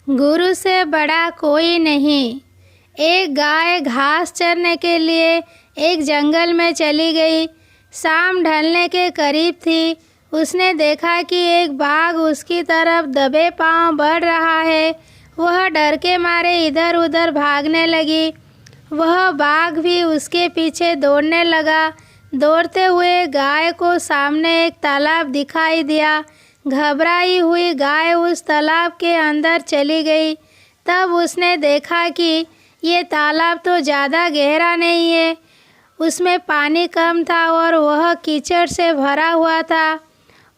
गुरु से बड़ा कोई नहीं। एक गाय घास चरने के लिए एक जंगल में चली गई। शाम ढलने के करीब थी। उसने देखा कि एक बाघ उसकी तरफ दबे पांव बढ़ रहा है। वह डर के मारे इधर उधर भागने लगी। वह बाघ भी उसके पीछे दौड़ने लगा। दौड़ते हुए गाय को सामने एक तालाब दिखाई दिया। घबराई हुई गाय उस तालाब के अंदर चली गई। तब उसने देखा कि ये तालाब तो ज़्यादा गहरा नहीं है, उसमें पानी कम था और वह कीचड़ से भरा हुआ था।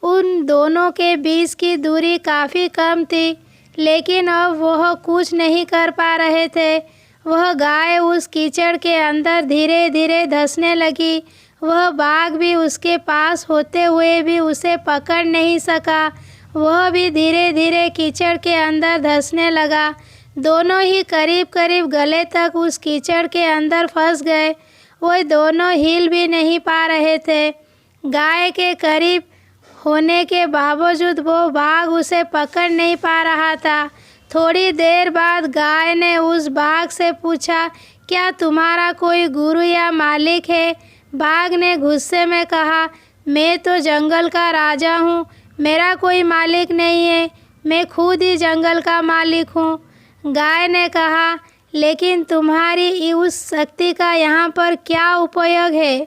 उन दोनों के बीच की दूरी काफ़ी कम थी, लेकिन अब वह कुछ नहीं कर पा रहे थे। वह गाय उस कीचड़ के अंदर धीरे धीरे धंसने लगी। वह बाघ भी उसके पास होते हुए भी उसे पकड़ नहीं सका। वह भी धीरे धीरे कीचड़ के अंदर धंसने लगा। दोनों ही करीब करीब गले तक उस कीचड़ के अंदर फंस गए। वह दोनों हिल भी नहीं पा रहे थे। गाय के करीब होने के बावजूद वो बाघ उसे पकड़ नहीं पा रहा था। थोड़ी देर बाद गाय ने उस बाघ से पूछा, क्या तुम्हारा कोई गुरु या मालिक है? बाघ ने गुस्से में कहा, मैं तो जंगल का राजा हूँ, मेरा कोई मालिक नहीं है, मैं खुद ही जंगल का मालिक हूँ। गाय ने कहा, लेकिन तुम्हारी उस शक्ति का यहाँ पर क्या उपयोग है?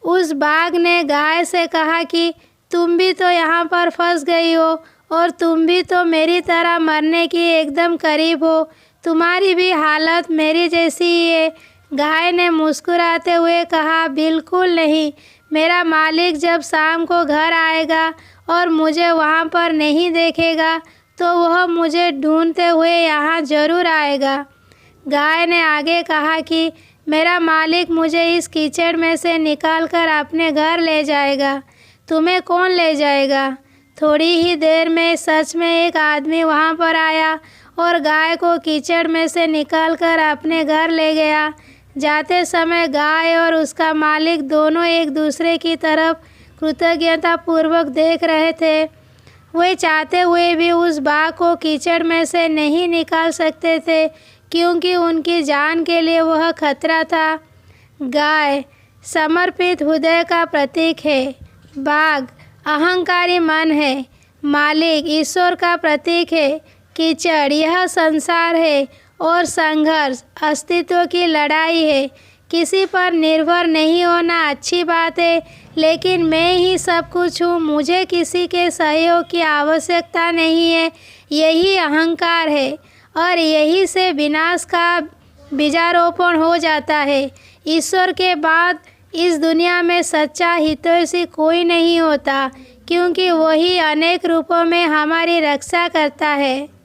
उस बाघ ने गाय से कहा कि तुम भी तो यहाँ पर फंस गई हो और तुम भी तो मेरी तरह मरने की एकदम करीब हो। तुम्हारी भी हालत मेरी जैसी ही है। गाय ने मुस्कुराते हुए कहा, बिल्कुल नहीं, मेरा मालिक जब शाम को घर आएगा और मुझे वहाँ पर नहीं देखेगा तो वह मुझे ढूंढते हुए यहाँ ज़रूर आएगा। गाय ने आगे कहा कि मेरा मालिक मुझे इस कीचड़ में से निकालकर अपने घर ले जाएगा। तुम्हें कौन ले जाएगा? थोड़ी ही देर में सच में एक आदमी वहाँ पर आया और गाय को कीचड़ में से निकालकर अपने घर ले गया। जाते समय गाय और उसका मालिक दोनों एक दूसरे की तरफ कृतज्ञतापूर्वक देख रहे थे। वे चाहते हुए भी उस बाघ को कीचड़ में से नहीं निकाल सकते थे, क्योंकि उनकी जान के लिए वह खतरा था। गाय समर्पित हृदय का प्रतीक है। बाघ अहंकारी मन है। मालिक ईश्वर का प्रतीक है। कीचड़ यह संसार है और संघर्ष अस्तित्व की लड़ाई है। किसी पर निर्भर नहीं होना अच्छी बात है, लेकिन मैं ही सब कुछ हूँ, मुझे किसी के सहयोग की आवश्यकता नहीं है, यही अहंकार है और यही से विनाश का बीजारोपण हो जाता है। ईश्वर के बाद इस दुनिया में सच्चा हितैषी कोई नहीं होता, क्योंकि वही अनेक रूपों में हमारी रक्षा करता है।